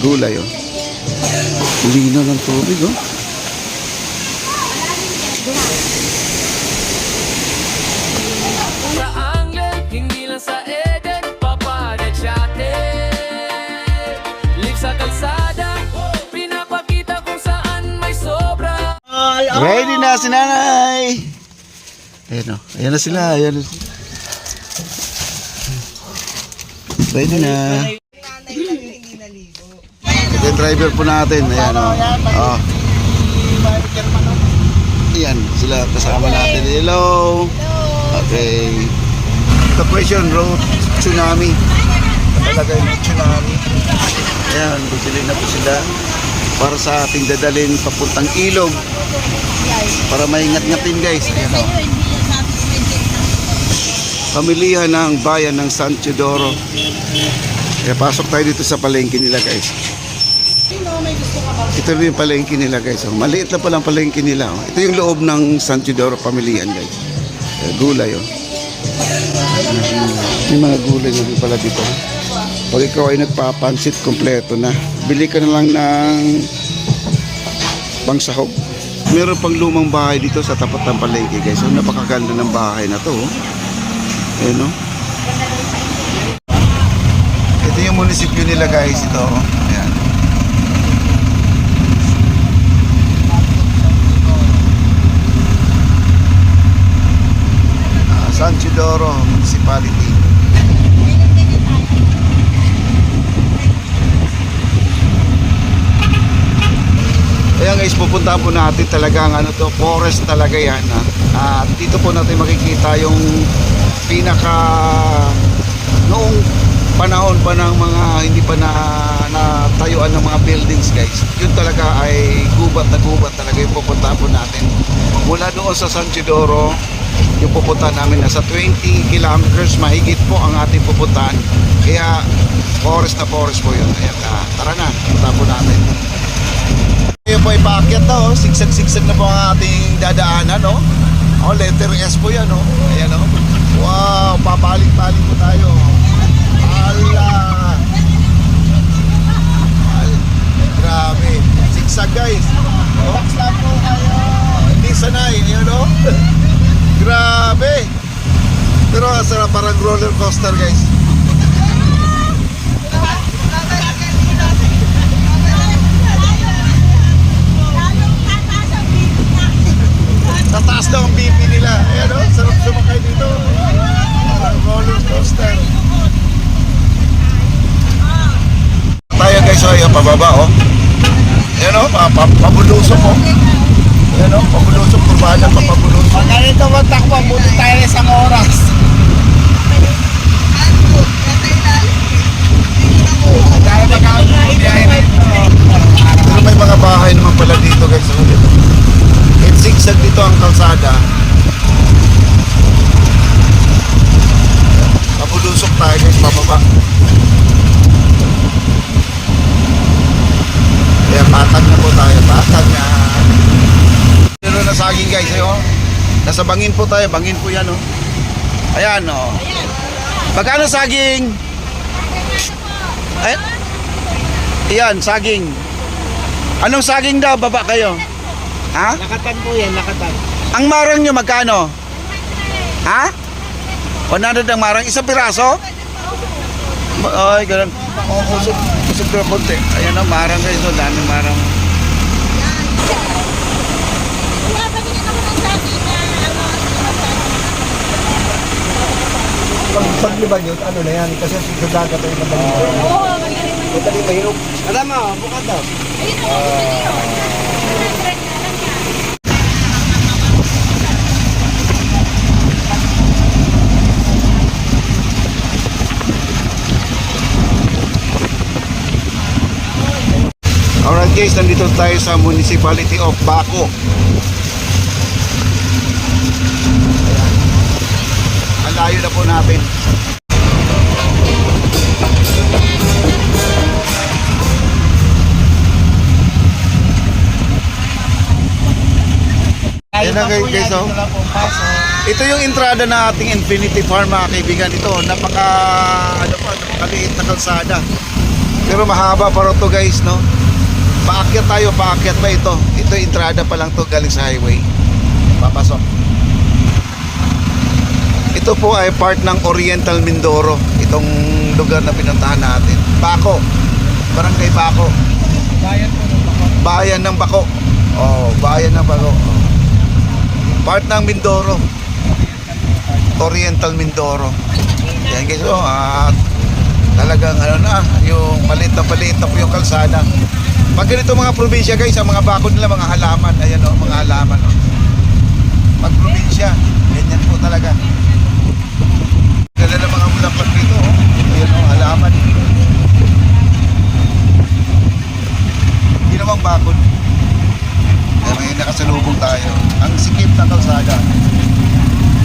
gulay oh. Lino ng tubig oh. Sa Angel, hindi lang sa Eden, papadachate. Live sa kalsada, pinapakita kung saan may sobra. Ready na si nanay. Ayan o. Ayan na sila. Ayan na sila. Ready na. Ito yung driver po natin. Ayan o. Oh. Ayan sila kasama natin. Hello. Okay. The question road tsunami. Talaga yung tsunami. Ayan. Bumili na po sila para sa ating dadalhin papuntang ilog. Para maingat-ngatin guys. Ayan o. Pamilihan ng bayan ng San Teodoro. Kaya pasok tayo dito sa palengke nila guys. Ito rin yung palengke nila guys. Oh, maliit lang palang palengke nila. Oh. Ito yung loob ng San Teodoro pamilihan guys. Gulay oh. May mga gulay na rin pala dito. Pag ikaw ay nagpapansit, kompleto na. Bili ka na lang ng pangsahog. Meron pang lumang bahay dito sa tapat ng palengke guys. So, napakaganda ng bahay na to oh. Ayan o. Ito yung munisipyo nila guys. Ito o. Ayan. San Teodoro Municipality. Ayan guys, pupuntahan po natin talagang ano to, forest talaga yan ha. At dito po natin makikita yung pinaka noong panahon pa ng mga hindi pa natayuan ng mga buildings guys. Yun talaga ay gubat na gubat talaga yung pupuntahan po natin. Mula doon sa San Teodoro, yung pupuntahan namin nasa 20 kilometers mahigit po ang ating pupuntahan. Kaya forest na forest po yun. Ayan, tara na, pupuntahan po natin. Ngayon po ay paakyat na oh. Sigsag-sigsag na po ang ating dadaanan oh. Oh, letter S po yan oh. Ayan oh. Wow, papalik-palik po tayo. Ala. Grabe. Sigsag guys. Relax lang po kayo. Hindi sanay, yun no? Grabe. Pero sarap, parang roller coaster guys. Tataas daw ang BP nila. Ayan o, sarap sumakay dito. Parang roller coaster. Tayo guys, o, ayan, pababa o. Ayan o, pabulusok o. Ayan o, pabulusok, kurbana pa pabulusok. Pag ganito magtakbo, buti tayo na isang oras. Pero may mga bahay naman pala dito guys. At zigzag dito ang kalsada. Pabulusok tayo guys, pababa. Kaya patag na po tayo, patag na. Pero na saging guys, ayun. Nasa bangin po tayo, bangin po yan oh. Ayan oh. Magkano saging? Ay, ayan, saging. Anong saging daw, baba kayo? Ha? Lakatan po yan, lakatan. Ang marang nyo magkano? Ha? 100 ang marang, isang piraso? Ay, ganun. Kusog na konti. Ayan ang marang guys, oh, daming marang. Paglibag yun, ano na yan? Kasi sa dagat ay madali. Oo, madali mahirap. Alam mo, bukat daw. Alright guys, nandito tayo sa Municipality of Baco. Ayan. Ang layo na po natin. Ayan na guys, oh. Ito yung entrada na ating Infinity Farm mga kaibigan. Ito, napakaliit na kalsada. Pero mahaba pa rin to guys, no? Paakyat tayo, paakyat pa ito. Ito entrada pa lang to galing sa highway. Papasok. Ito po ay part ng Oriental Mindoro. Itong lugar na pinuntahan natin. Bako. Barangay Bako. Bayan ng Bako. Oh, bayan ng Bako. Part ng Mindoro. Oriental Mindoro. Yan guys, oh, talagang ano na, yung maliit na po yung kalsada. Pag ganito mga probinsya guys, ang mga bakod nila, mga halaman, ayan oh, mga halaman oh. Pag probinsya, ganyan po talaga. Ganda ng mga bulaklak dito oh. Ayan oh, halaman. Hindi namang bakod. Kaya may nakasalubong tayo. Ang sikip ng kalsada.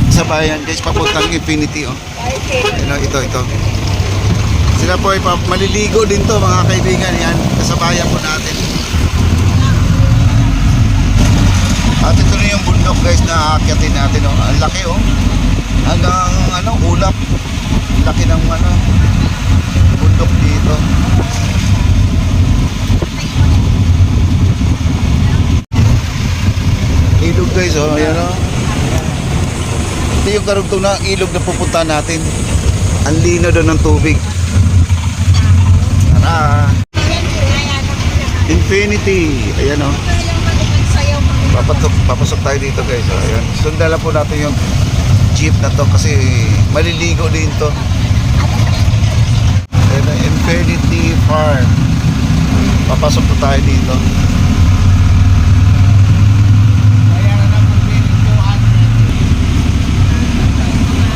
Sa bayan guys, papuntang Infinity oh. Ayan oh, ito. Sila po ay maliligo din to mga kaibigan. Yan, kasabayan po natin. At ito na yung bundok guys na aakyatin natin oh. Ang laki oh. Hanggang ano, ulap. Laki ng ano, bundok dito. Ilog guys oh, ayan oh. Ito yung karugtong na ilog na pupuntahan natin. Ang lino doon ng tubig. Tara! Infinity! Ayan o. Papasok tayo dito guys. Ayan. Sundan lang po natin yung jeep na to kasi maliligo din to. Ayan, Infinity Farm. Papasok po tayo dito.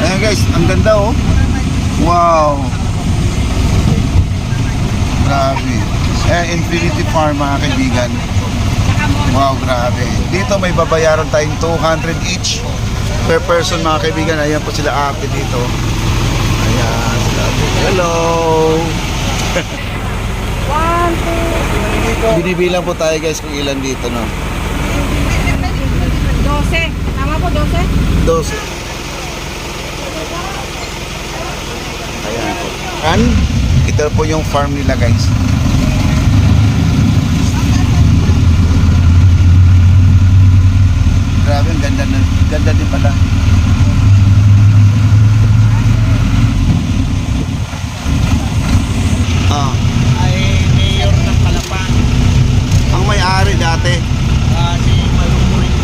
Ayan guys, ang ganda oh. Wow. Grabe. Infinity Farm mga kaibigan. Wow, grabe. Dito may babayaran tayong 200 each per person mga kaibigan. Ayan po sila ate dito. Ayan sila ate. Hello. 1, 2. Binibilang po tayo guys kung ilan dito no. 12. Tama po, 12? 12. Ayan po. And ito po yung farm nila guys. Grabe, ang ganda din pala. Ay mayor ng Palapan. Ang may-ari dati. Si Malumurin.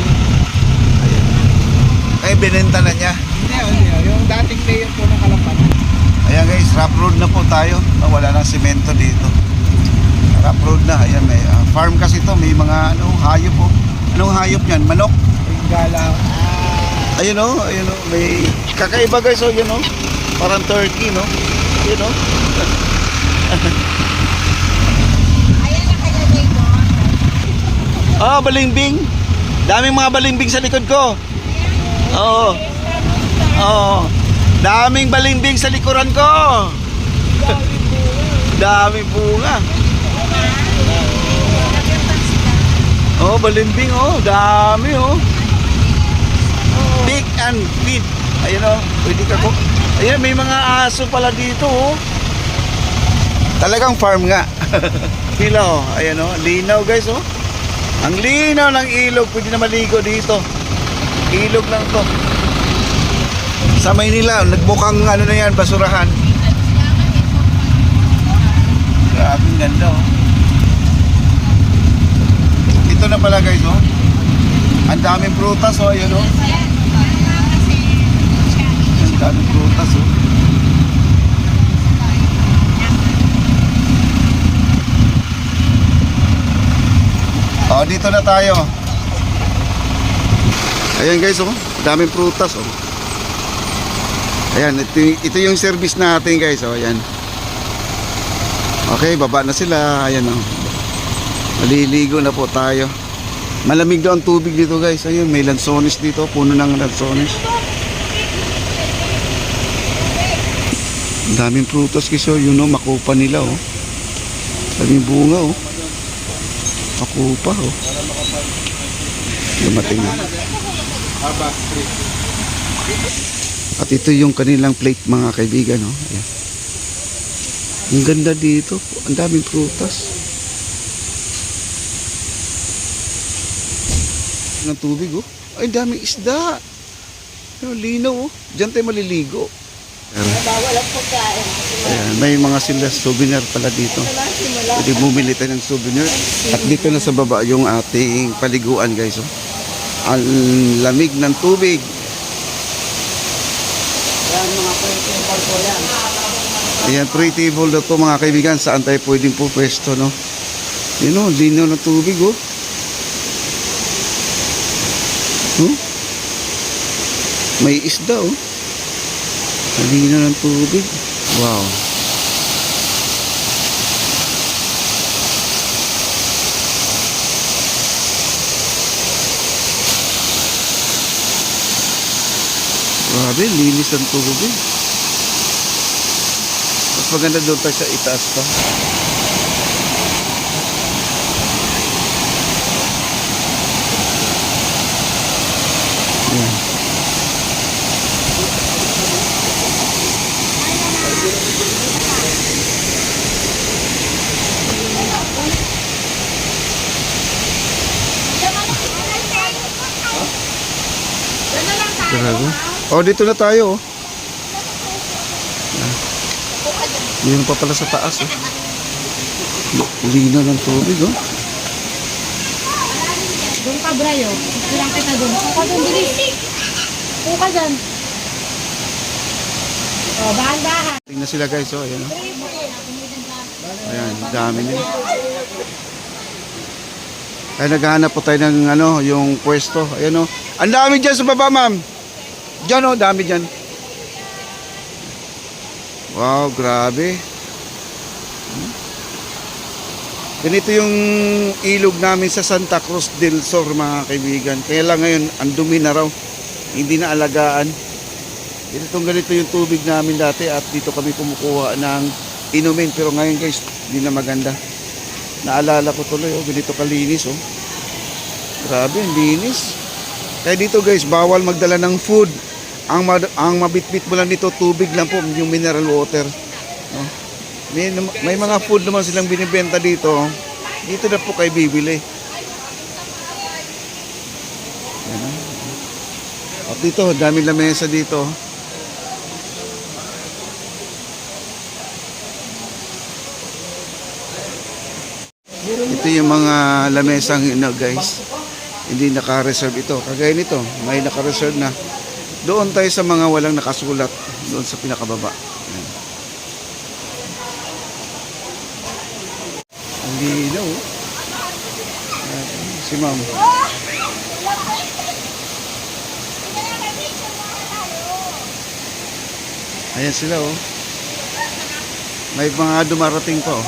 Ayan. Ay, binenta na niya. Hindi. Yung dating mayor po ng Palapan. Ayan guys, rough road na po tayo. Wala nang simento dito. Rough road na. Ayan, may farm kasi to. May mga hayop po. Anong hayop niyan? Manok? Gala. Ayun o, may kakaiba guys oh, yun oh. Parang turkey no. Yun oh. Ayan na kayo dito. Ah, balimbing. Daming mga balimbing sa likod ko. Oo. Oo. Daming balimbing sa likuran ko. Daming bunga. Oh, balimbing oh, dami oh. Big and feed. Ayun oh, pwede ka ko. Ayun, may mga aso pala dito oh. Talagang farm nga. Pila oh, ayan oh, linaw guys oh. Ang linaw ng ilog, pwede na maligo dito. Ilog lang to. Sa Maynila, nagmukhang ano na yan, basurahan. Grabe, ang ganda oh. Ito na pala guys oh. Ang daming prutas oh, ayun oh. Ang daming prutas oh. Oh, dito na tayo. Ayan guys oh, daming prutas oh. Ayan, ito yung service natin guys oh, ayan. Okay, baba na sila, ayan oh. Maliligo na po tayo. Malamig daw ang tubig dito guys. Ayun, may lansones dito, puno ng lansones. Ang daming prutas guys oh, yun oh, makupa nila oh. Daming bunga oh. Makupa oh. Dumating na. At ito yung kanilang plate mga kaibigan oh. Ayan. Ang ganda dito. Ang daming prutas. Ng tubig, oh. Ay, ang daming isda. Yung linaw, oh. Diyan tayo maliligo. Bawal ang pagkain. Ayan, may mga sila souvenir pala dito. Pwede bumili tayo ng souvenir. At dito na sa baba yung ating paliguan, guys. Oh. Ang lamig ng tubig. Yan mga pwede po yan. Ayan, free table na to mga kaibigan. Saan tayo pwedeng po pwesto, no? Yun, oh, linaw ng tubig, oh. Oh? May isda, oh. Linaw ng tubig. Wow. Grabe, linis ng tubig. Mas maganda doon tayo sa itaas pa. Ayan. Grabe. Oh, dito na tayo, oh. Yun pa pala sa taas, oh. Linaw ng tubig, oh. Doon ka, Brayo. Kulang kita doon. Puka doon, bilis. Puka dyan. O, bahan-bahan. Tingnan sila, guys, oh. Ayan, oh. Ayan, dami nila. Ay, naghahanap po tayo ng, ano, yung pwesto. Ayan, oh. Ang dami dyan sa baba, ma'am. Diyan, oh, dami dyan. Wow, grabe. Ganito yung ilog namin sa Santa Cruz del Sur, mga kaibigan. Kaya lang ngayon, ang dumi na raw. Hindi na alagaan. Ganito yung tubig namin dati at dito kami kumukuha ng inumin. Pero ngayon, guys, hindi na maganda. Naalala ko tuloy, oh, ganito kalinis, oh. Grabe, ang linis. Kaya dito, guys, bawal magdala ng food. Ang mabitbit mo lang dito, tubig lang po, yung mineral water. No? May mga food naman silang binibenta dito. Dito na po kayo bibili. Yan. At dito, daming lamesa dito. Ito yung mga lamesang, guys. Hindi naka-reserve ito. Kagaya nito, may naka-reserve na. Doon tayo sa mga walang nakasulat. Doon sa pinakababa. Ayan. Ang linaw, oh. Si ma'am. Ayan sila, oh. May mga dumarating pa, oh.